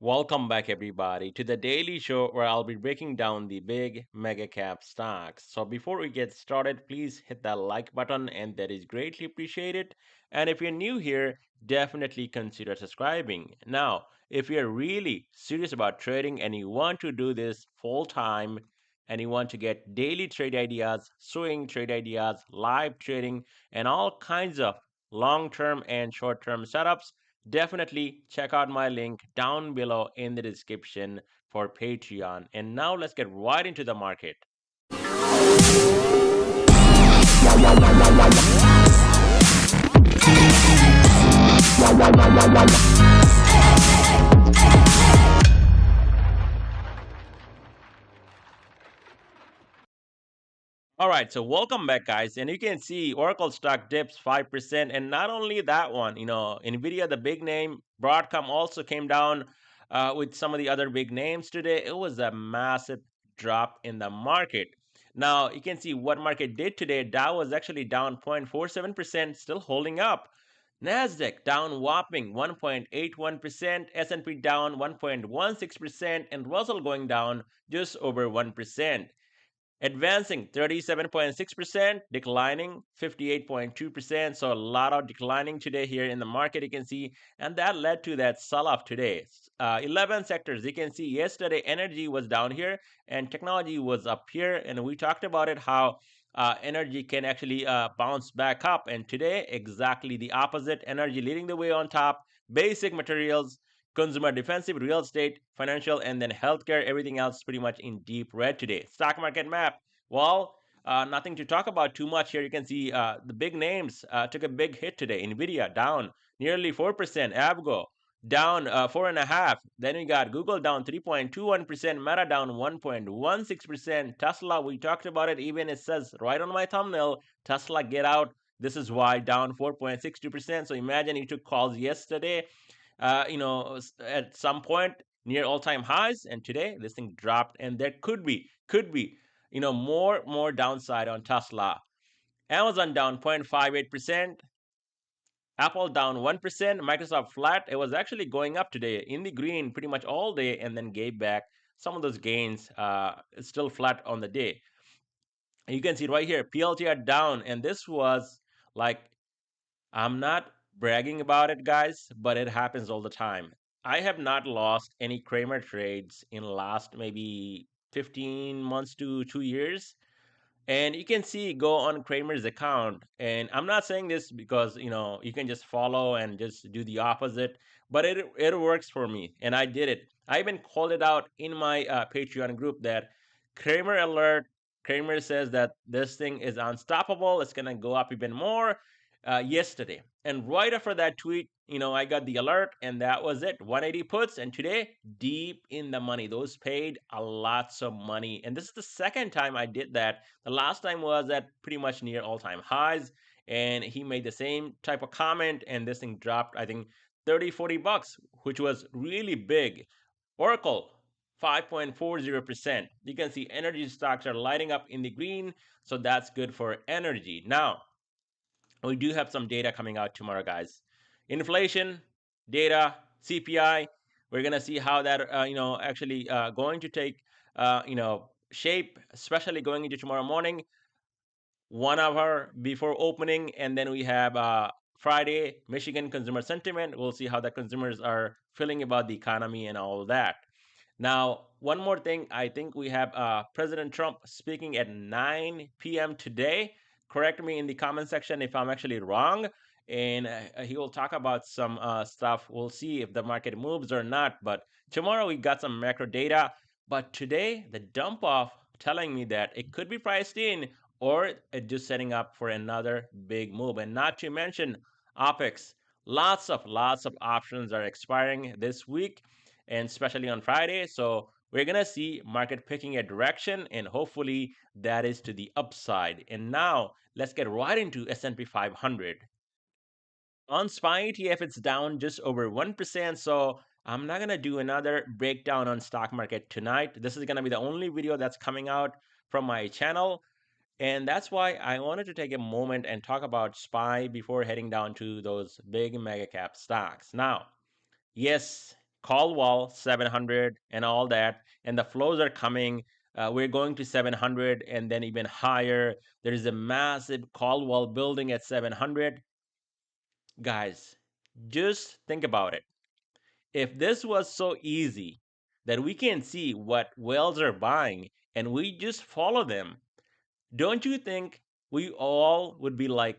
Welcome back, everybody, to the daily show where I'll be breaking down the big mega cap stocks. So, before we get started, please hit that like button, and that is greatly appreciated. And if you're new here, definitely consider subscribing. Now, if you're really serious about trading and you want to do this full time and you want to get daily trade ideas, swing trade ideas, live trading, and all kinds of long term and short term setups, definitely check out my link down below in the description for Patreon. And now let's get right into the market. All right, so welcome back, guys. And you can see Oracle stock dips 5%. And not only that one, Nvidia, the big name, Broadcom also came down with some of the other big names today. It was a massive drop in the market. Now, you can see what market did today. Dow was actually down 0.47%, still holding up. Nasdaq down whopping 1.81%, S&P down 1.16%, and Russell going down just over 1%. Advancing 37.6%, declining 58.2%. So a lot of declining today here in the market, you can see, and that led to that sell-off today. 11 sectors, you can see yesterday energy was down here and technology was up here, and we talked about it how energy can actually bounce back up. And today, exactly the opposite. Energy leading the way on top, basic materials, consumer defensive, real estate, financial, and then healthcare. Everything else pretty much in deep red today. Stock market map. Well, nothing to talk about too much here. You can see the big names took a big hit today. Nvidia down nearly 4%. Avgo down 4.5%. Then we got Google down 3.21%. Meta down 1.16%. Tesla, we talked about it. Even it says right on my thumbnail, Tesla get out. This is why down 4.62%. So imagine you took calls yesterday at some point near all-time highs, and today this thing dropped, and there could be more downside on Tesla. Amazon down 0.58%, Apple down 1%, Microsoft flat. It was actually going up today in the green pretty much all day, and then gave back some of those gains. It's still flat on the day. You can see right here, PLT are down, and this was like, I'm not bragging about it, guys, but it happens all the time. I have not lost any Kramer trades in last maybe 15 months to 2 years. And you can see, go on Kramer's account. And I'm not saying this because, you can just follow and just do the opposite, but it works for me. And I did it. I even called it out in my Patreon group that Kramer alert. Kramer says that this thing is unstoppable. It's going to go up even more yesterday. And right after that tweet, I got the alert, and that was it. 180 puts, and today, deep in the money. Those paid a lots of money. And this is the second time I did that. The last time was at pretty much near all-time highs, and he made the same type of comment, and this thing dropped, I think, 30, $40, which was really big. Oracle, 5.40%. You can see energy stocks are lighting up in the green, so that's good for energy. Now, we do have some data coming out tomorrow, guys. Inflation data, CPI. We're gonna see how that actually going to take shape, especially going into tomorrow morning, 1 hour before opening, and then we have Friday Michigan consumer sentiment. We'll see how the consumers are feeling about the economy and all of that. Now, one more thing, I think we have President Trump speaking at 9 p.m. today. Correct me in the comment section if I'm actually wrong. And he will talk about some stuff. We'll see if the market moves or not. But tomorrow we got some macro data. But today, the dump off telling me that it could be priced in, or it just setting up for another big move. And not to mention OPEX. Lots of options are expiring this week, and especially on Friday. So we're gonna see market picking a direction, and hopefully that is to the upside. And now let's get right into S&P 500. On SPY ETF, it's down just over 1%. So I'm not gonna do another breakdown on stock market tonight. This is gonna be the only video that's coming out from my channel. And that's why I wanted to take a moment and talk about SPY before heading down to those big mega cap stocks. Now, yes, call wall 700 and all that, and the flows are coming. We're going to 700 and then even higher. There is a massive call wall building at 700. Guys, just think about it. If this was so easy that we can see what whales are buying and we just follow them, don't you think we all would be like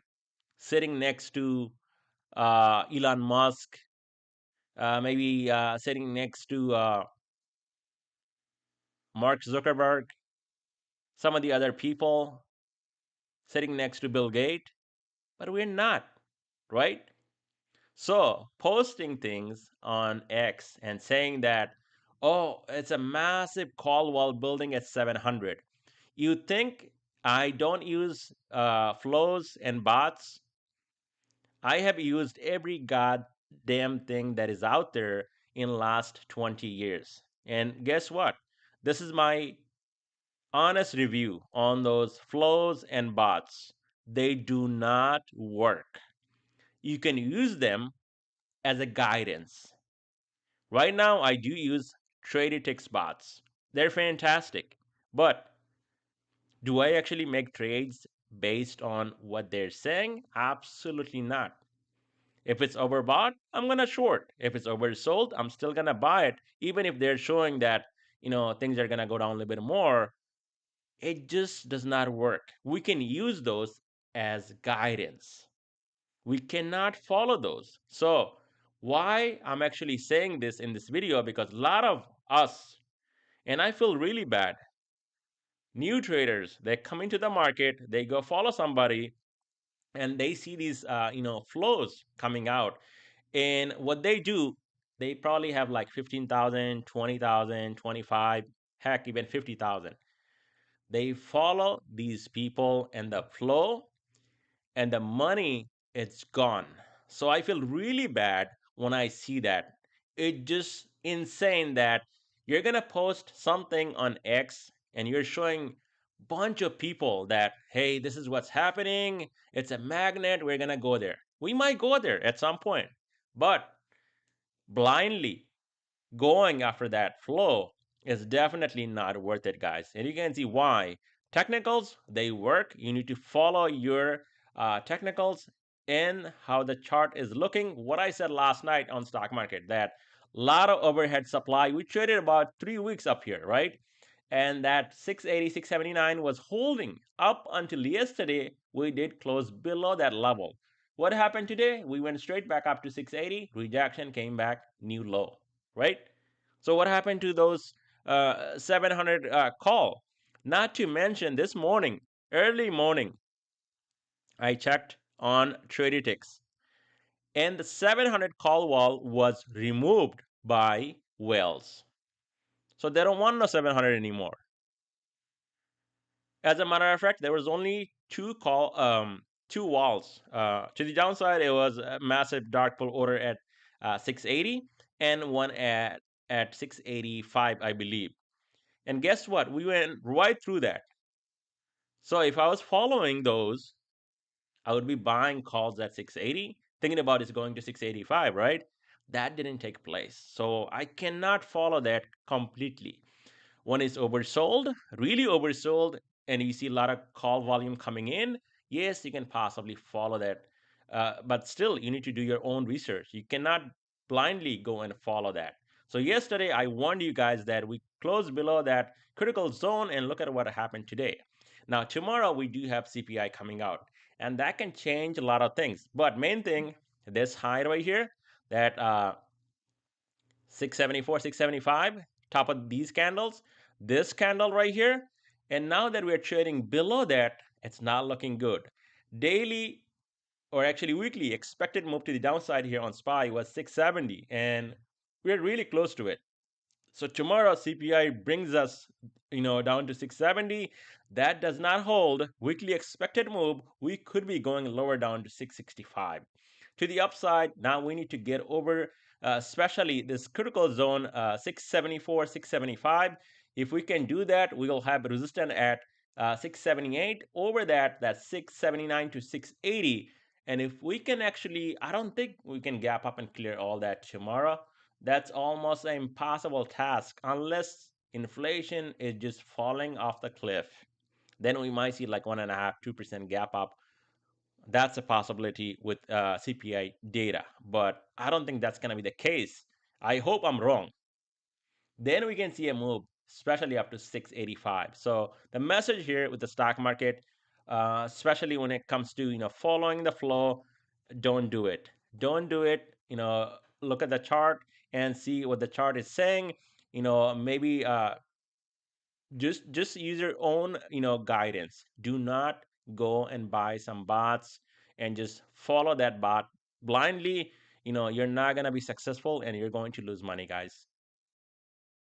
sitting next to Elon Musk, maybe sitting next to Mark Zuckerberg, some of the other people sitting next to Bill Gates? But we're not, right? So, posting things on X and saying that, oh, it's a massive call wall building at 700. You think I don't use flows and bots? I have used every goddamn thing that is out there in last 20 years. And guess what? This is my honest review on those flows and bots. They do not work. You can use them as a guidance. Right now, I do use Traditix bots. They're fantastic. But do I actually make trades based on what they're saying? Absolutely not. If it's overbought, I'm gonna short. If it's oversold, I'm still gonna buy it, even if they're showing that things are gonna go down a little bit more. It just does not work. We can use those as guidance. We cannot follow those. So why I'm actually saying this in this video, because a lot of us, and I feel really bad, new traders, they come into the market, they go follow somebody, and they see these flows coming out, and what they do, they probably have like 15,000, 20,000, 25, heck, even 50,000. They follow these people and the flow, and the money, it's gone. So I feel really bad when I see that. It's just insane that you're gonna post something on X and you're showing bunch of people that, hey, this is what's happening, it's a magnet, we're gonna go there. We might go there at some point, but blindly going after that flow is definitely not worth it, guys. And you can see why. Technicals, they work. You need to follow your technicals and how the chart is looking. What I said last night on stock market, that a lot of overhead supply. We traded about 3 weeks up here, right? And that 680, 679 was holding up until yesterday. We did close below that level. What happened today? We went straight back up to 680. Rejection, came back, new low, right? So what happened to those 700 call? Not to mention this morning, early morning, I checked on Traditix, and the 700 call wall was removed by whales. So they don't want no 700 anymore. As a matter of fact, there was only two walls. To the downside, it was a massive dark pool order at 680 and one at 685, I believe. And guess what? We went right through that. So if I was following those, I would be buying calls at 680, thinking about it's going to 685, right? That didn't take place. So I cannot follow that completely. When it's oversold, really oversold, and you see a lot of call volume coming in, yes, you can possibly follow that. But still, you need to do your own research. You cannot blindly go and follow that. So yesterday, I warned you guys that we closed below that critical zone, and look at what happened today. Now, tomorrow we do have CPI coming out, and that can change a lot of things. But main thing, this high right here, that 674, 675, top of these candles, this candle right here, and now that we're trading below that, it's not looking good. Daily, or actually weekly, expected move to the downside here on SPY was 670, and we're really close to it. So tomorrow CPI brings us, down to 670. That does not hold. Weekly expected move, we could be going lower down to 665. To the upside, now we need to get over, especially this critical zone, 674, 675. If we can do that, we will have resistance at 678. Over that, that's 679 to 680. And if we can actually, I don't think we can gap up and clear all that tomorrow. That's almost an impossible task unless inflation is just falling off the cliff. Then we might see like 1.5, 2% gap up. That's a possibility with CPI data, but I don't think that's going to be the case. I hope I'm wrong. Then we can see a move, especially up to 685. So the message here with the stock market, especially when it comes to following the flow, don't do it. Don't do it. Look at the chart and see what the chart is saying. Maybe just use your own guidance. Do not go and buy some bots and just follow that bot blindly. You're not going to be successful and you're going to lose money, guys.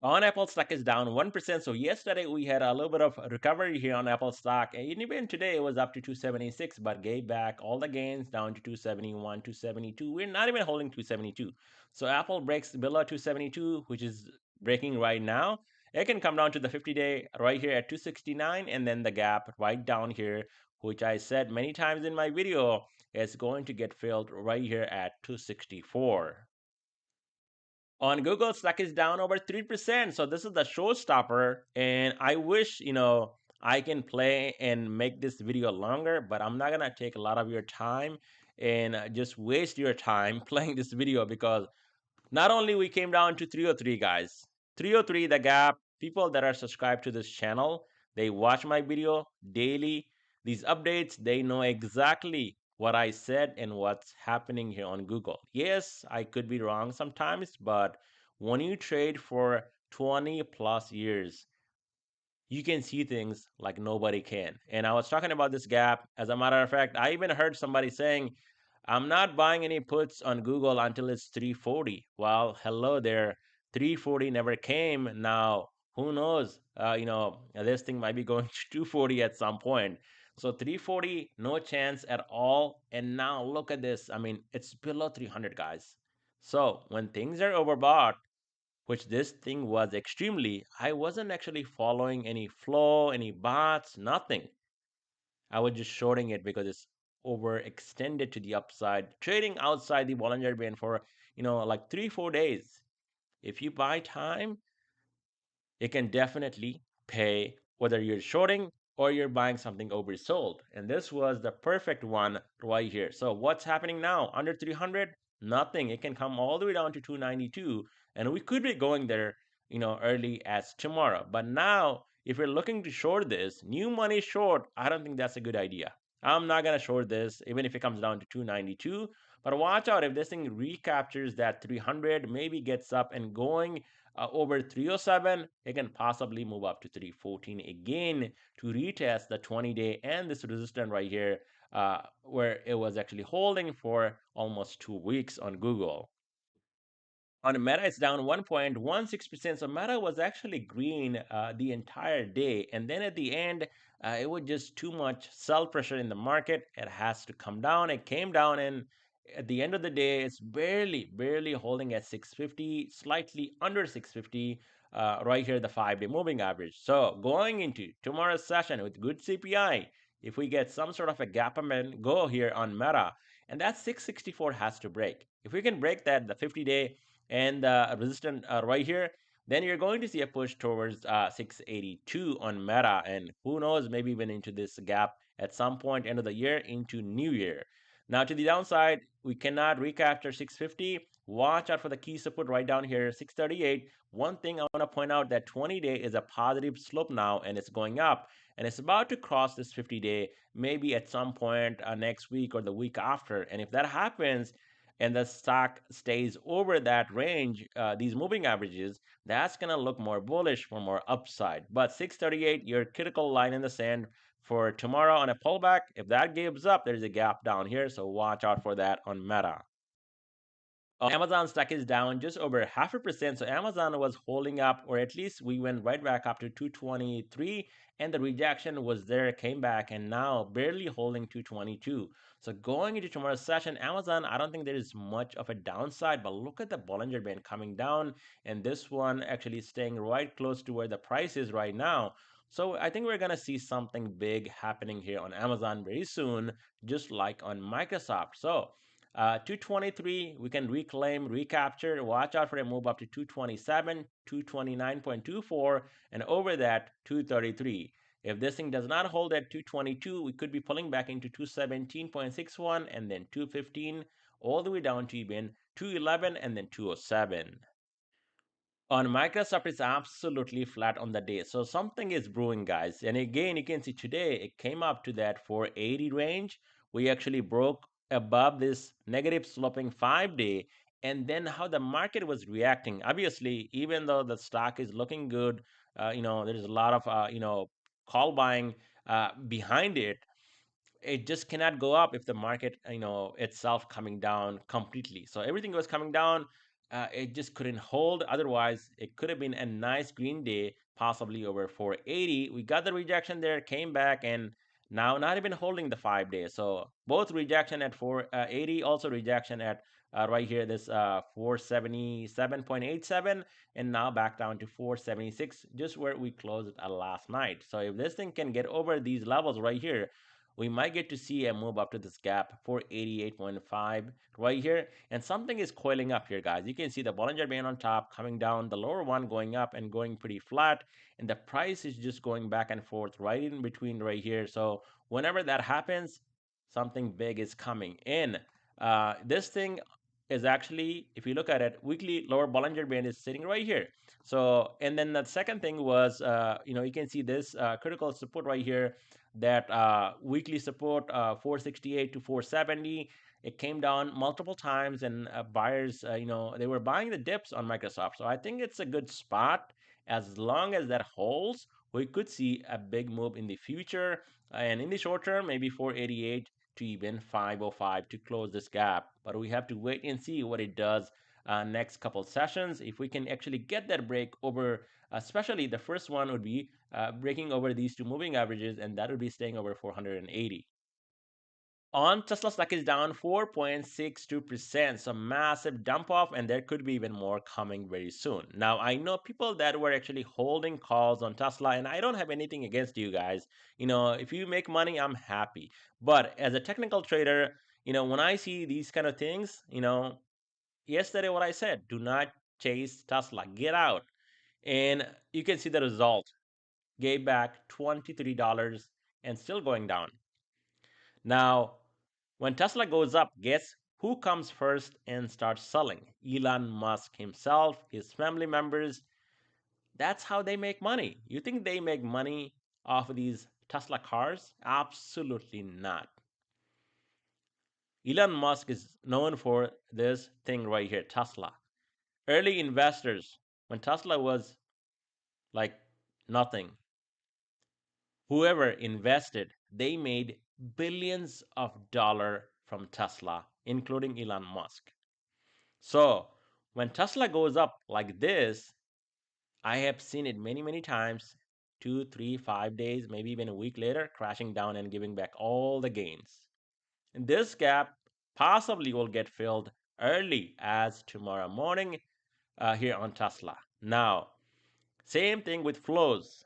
On Apple stock is down 1%. So yesterday we had a little bit of recovery here on Apple stock. And even today it was up to 276, but gave back all the gains down to 271, 272. We're not even holding 272. So Apple breaks below 272, which is breaking right now. It can come down to the 50-day right here at 269, and then the gap right down here, which I said many times in my video, is going to get filled right here at 264. On Google, stock is down over 3%. So this is the showstopper. And I wish, I can play and make this video longer, but I'm not gonna take a lot of your time and just waste your time playing this video because not only we came down to 303, guys. 303, the gap. People that are subscribed to this channel, they watch my video daily. These updates, they know exactly what I said and what's happening here on Google. Yes, I could be wrong sometimes, but when you trade for 20 plus years, you can see things like nobody can. And I was talking about this gap. As a matter of fact, I even heard somebody saying, I'm not buying any puts on Google until it's 340. Well, hello there. 340 never came. Now, who knows? This thing might be going to 240 at some point. So 340, no chance at all. And now look at this. I mean, it's below 300, guys. So when things are overbought, which this thing was extremely, I wasn't actually following any flow, any bots, nothing. I was just shorting it because it's overextended to the upside, trading outside the Bollinger Band for, like 3, 4 days. If you buy time, it can definitely pay whether you're shorting or you're buying something oversold. And this was the perfect one right here. So what's happening now? Under 300? Nothing. It can come all the way down to 292. And we could be going there, early as tomorrow. But now, if you're looking to short this, new money short, I don't think that's a good idea. I'm not going to short this, even if it comes down to 292. But watch out if this thing recaptures that 300, maybe gets up and going over 307, it can possibly move up to 314 again to retest the 20-day and this resistance right here, where it was actually holding for almost 2 weeks on Google. On Meta, it's down 1.16%. So Meta was actually green the entire day. And then at the end, it was just too much sell pressure in the market. It has to come down. It came down. And at the end of the day, it's barely holding at 650, slightly under 650. Right here, the 5-day moving average. So going into tomorrow's session with good CPI, if we get some sort of a gap up and go here on Meta, and that 664 has to break. If we can break that, the 50-day and resistant right here, then you're going to see a push towards 682 on Meta, and who knows, maybe even into this gap at some point end of the year into New Year. Now to the downside, we cannot recapture 650. Watch out for the key support right down here, 638. One thing I want to point out that 20-day is a positive slope now, and it's going up, and it's about to cross this 50-day maybe at some point next week or the week after. And if that happens, and the stock stays over that range, these moving averages, that's going to look more bullish for more upside. But 638, your critical line in the sand for tomorrow on a pullback. If that gives up, there's a gap down here. So watch out for that on Meta. Amazon stock is down just over 0.5%. So Amazon was holding up, or at least we went right back up to 223, and the rejection was there, came back, and now barely holding 222. So going into tomorrow's session, Amazon, I don't think there is much of a downside, but look at the Bollinger Band coming down, and this one actually staying right close to where the price is right now. So I think we're gonna see something big happening here on Amazon very soon, just like on Microsoft. So 223, we can reclaim, recapture. Watch out for a move up to 227, 229.24, and over that, 233. If this thing does not hold at 222, we could be pulling back into 217.61 and then 215, all the way down to even 211 and then 207. On Microsoft, it's absolutely flat on the day. So something is brewing, guys. And again, you can see today it came up to that 480 range. We actually broke above this negative sloping 5 day. And then how the market was reacting. Obviously, even though the stock is looking good, there's a lot of, call buying behind it. It just cannot go up if the market itself coming down completely. So everything was coming down. It just couldn't hold. Otherwise it could have been a nice green day, possibly over 480. We got the rejection there, came back, and now not even holding the 5 days. So both rejection at 480, also rejection at right here, this 477.87, and now back down to 476, just where we closed last night. So if this thing can get over these levels right here, we might get to see a move up to this gap 488.5 right here. And something is coiling up here, guys. You can see the Bollinger Band on top coming down, the lower one going up and going pretty flat, and the price is just going back and forth right in between right here. So whenever that happens, something big is coming in. This thing is actually, if you look at it, weekly lower Bollinger Band is sitting right here. So, and then the second thing was, you can see this critical support right here, that weekly support, 468 to 470. It came down multiple times, and buyers, they were buying the dips on Microsoft. So I think it's a good spot. As long as that holds, we could see a big move in the future. And in the short term, maybe 488 to even 505 to close this gap. But we have to wait and see what it does next couple sessions. If we can actually get that break over, especially the first one would be breaking over these two moving averages, and that would be staying over 480. On Tesla stock is down 4.62%, so massive dump off, and there could be even more coming very soon. Now, I know people that were actually holding calls on Tesla, and I don't have anything against you guys. If you make money, I'm happy. But as a technical trader, when I see these kind of things, yesterday what I said, do not chase Tesla, get out. And you can see the result. Gave back $23 and still going down. Now, when Tesla goes up, guess who comes first and starts selling? Elon Musk himself, his family members. That's how they make money. You think they make money off of these Tesla cars? Absolutely not. Elon Musk is known for this thing right here, Tesla. Early investors, when Tesla was like nothing, whoever invested, they made billions of dollars from Tesla, including Elon Musk. So when Tesla goes up like this, I have seen it many, many times, 2, 3, 5 days, maybe even a week later, crashing down and giving back all the gains. And this gap possibly will get filled early as tomorrow morning here on Tesla. Now, same thing with flows.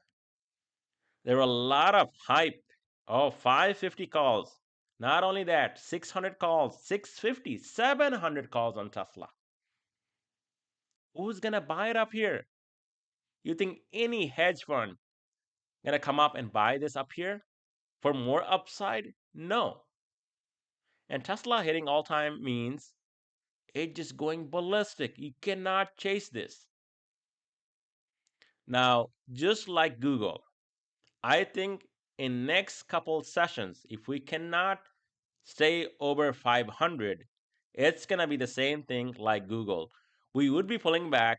There were a lot of hype. Oh, 550 calls. Not only that, 600 calls, 650, 700 calls on Tesla. Who's gonna buy it up here? You think any hedge fund gonna come up and buy this up here for more upside? No. And Tesla hitting all time means it just going ballistic. You cannot chase this. Now, just like Google, I think in next couple sessions, if we cannot stay over 500, it's going to be the same thing like Google. We would be pulling back.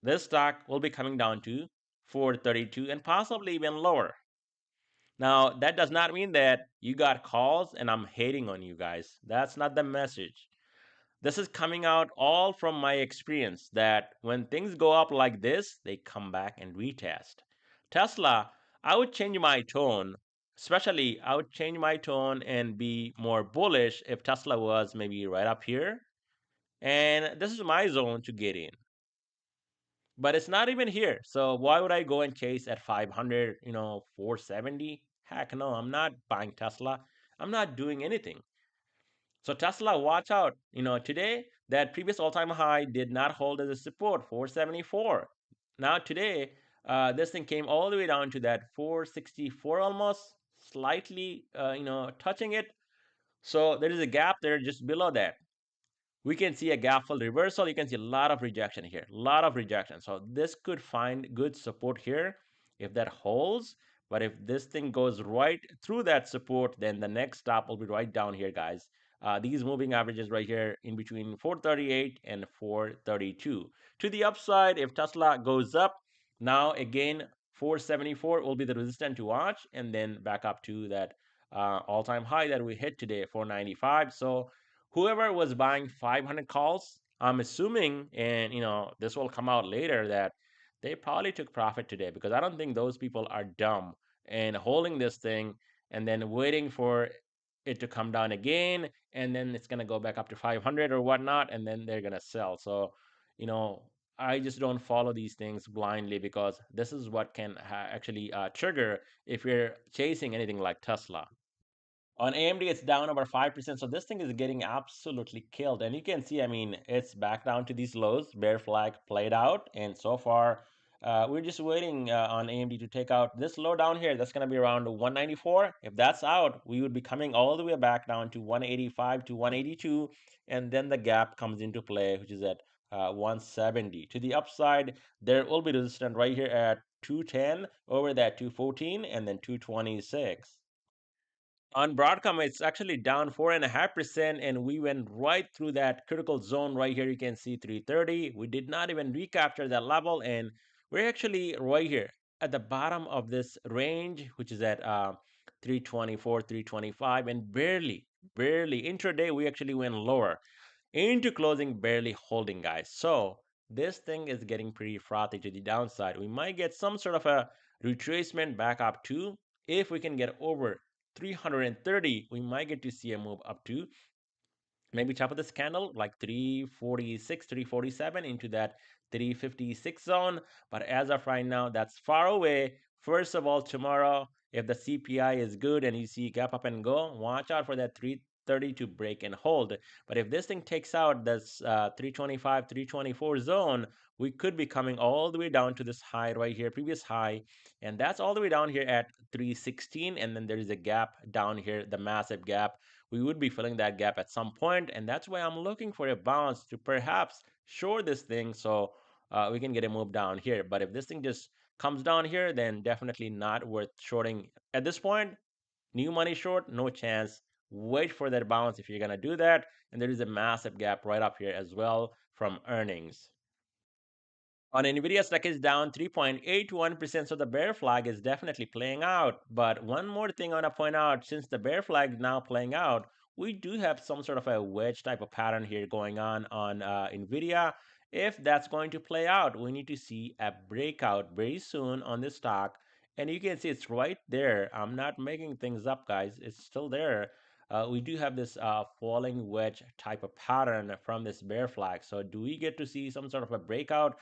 This stock will be coming down to 432 and possibly even lower. Now, that does not mean that you got calls and I'm hating on you guys. That's not the message. This is coming out all from my experience that when things go up like this, they come back and retest. Tesla, I would change my tone, especially I would change my tone and be more bullish if Tesla was maybe right up here. And this is my zone to get in. But it's not even here. So why would I go and chase at 500, 470? Heck no, I'm not buying Tesla. I'm not doing anything. So Tesla, watch out. Today that previous all-time high did not hold as a support, 474. Now today, this thing came all the way down to that 464 almost, slightly, touching it. So there is a gap there just below that. We can see a gap fill reversal. You can see a lot of rejection here, a lot of rejection. So this could find good support here if that holds. But if this thing goes right through that support, then the next stop will be right down here, guys. These moving averages right here in between 438 and 432. To the upside, if Tesla goes up, now again 474 will be the resistance to watch, and then back up to that all-time high that we hit today, 495. So whoever was buying 500 calls, I'm assuming, and this will come out later, that they probably took profit today, because I don't think those people are dumb and holding this thing and then waiting for it to come down again, and then it's going to go back up to 500 or whatnot, and then they're going to sell. So, you know, I just don't follow these things blindly, because this is what can actually trigger if you're chasing anything like Tesla. On AMD, it's down over 5%. So this thing is getting absolutely killed. And you can see, I mean, it's back down to these lows. Bear flag played out. And so far, we're just waiting on AMD to take out this low down here. That's going to be around 194. If that's out, we would be coming all the way back down to 185 to 182. And then the gap comes into play, which is at 170. To the upside, there will be resistance right here at 210, over that 214, and then 226. On Broadcom, it's actually down 4.5%, and we went right through that critical zone right here. You can see 330. We did not even recapture that level, and we're actually right here at the bottom of this range, which is at 324, 325, and barely intraday, we actually went lower into closing, barely holding, guys. So this thing is getting pretty frothy to the downside. We might get some sort of a retracement back up to, if we can get over 330, we might get to see a move up to maybe top of this candle like 346, 347 into that 356 zone. But as of right now, that's far away. First of all, tomorrow, if the CPI is good and you see gap up and go, watch out for that 330 to break and hold. But if this thing takes out this 325, 324 zone, we could be coming all the way down to this high right here, previous high, and that's all the way down here at 316. And then there is a gap down here, the massive gap. We would be filling that gap at some point, and that's why I'm looking for a bounce to perhaps short this thing, so we can get a move down here. But if this thing just comes down here, then definitely not worth shorting at this point. New money short, no chance. Wait for that bounce if you're gonna do that. And there is a massive gap right up here as well from earnings. On Nvidia, stock is down 3.81%, so the bear flag is definitely playing out. But one more thing I want to point out, since the bear flag is now playing out, we do have some sort of a wedge type of pattern here going on Nvidia. If that's going to play out, we need to see a breakout very soon on this stock. And you can see it's right there. I'm not making things up, guys. It's still there. We do have this falling wedge type of pattern from this bear flag. So do we get to see some sort of a breakout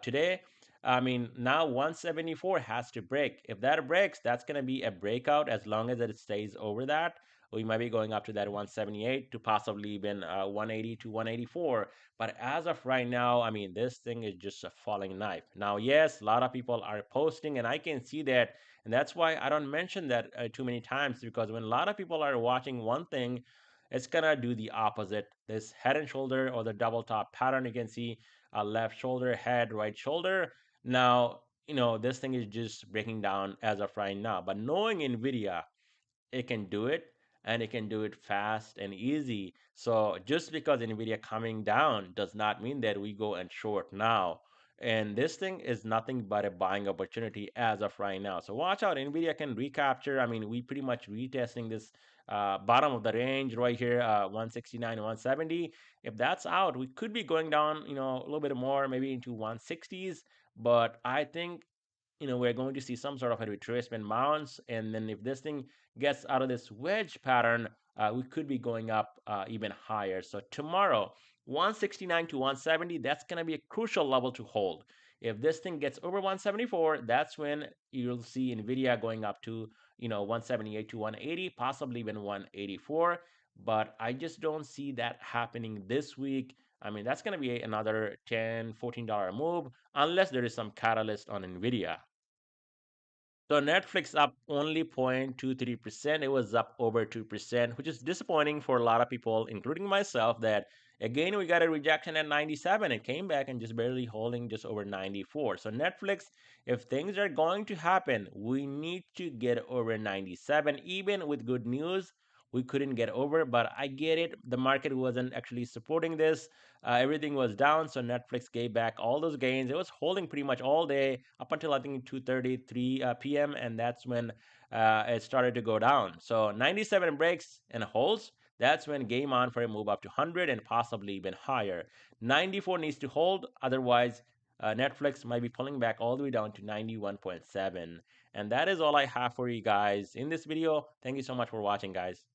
today? I mean, now 174 has to break. If that breaks, that's going to be a breakout. As long as it stays over that, we might be going up to that 178 to possibly even 180 to 184. But as of right now, I mean, this thing is just a falling knife. Now, yes, a lot of people are posting, and I can see that, and that's why I don't mention that too many times, because when a lot of people are watching one thing, it's gonna do the opposite. This head and shoulder or the double top pattern, you can see left shoulder, head, right shoulder. Now, this thing is just breaking down as of right now. But knowing NVIDIA, it can do it, and it can do it fast and easy. So just because Nvidia coming down does not mean that we go and short now. And this thing is nothing but a buying opportunity as of right now. So watch out, Nvidia can recapture. I mean, we pretty much retesting this bottom of the range right here, 169, 170. If that's out, we could be going down, a little bit more, maybe into 160s. But I think we're going to see some sort of a retracement bounce. And then if this thing gets out of this wedge pattern, we could be going up even higher. So tomorrow, 169 to 170, that's going to be a crucial level to hold. If this thing gets over 174, that's when you'll see Nvidia going up to 178 to 180, possibly even 184. but I just don't see that happening this week. I mean, that's going to be another $10, $14 move unless there is some catalyst on Nvidia. So Netflix up only 0.23%. It was up over 2%, which is disappointing for a lot of people, including myself, that again we got a rejection at 97. It came back and just barely holding just over 94. So Netflix, if things are going to happen, we need to get over 97. Even with good news, we couldn't get over, but I get it. The market wasn't actually supporting this. Everything was down, so Netflix gave back all those gains. It was holding pretty much all day up until I think 2:33 p.m., and that's when it started to go down. So 97 breaks and holds. That's when game on for a move up to 100 and possibly even higher. 94 needs to hold, otherwise Netflix might be pulling back all the way down to 91.7. And that is all I have for you guys in this video. Thank you so much for watching, guys.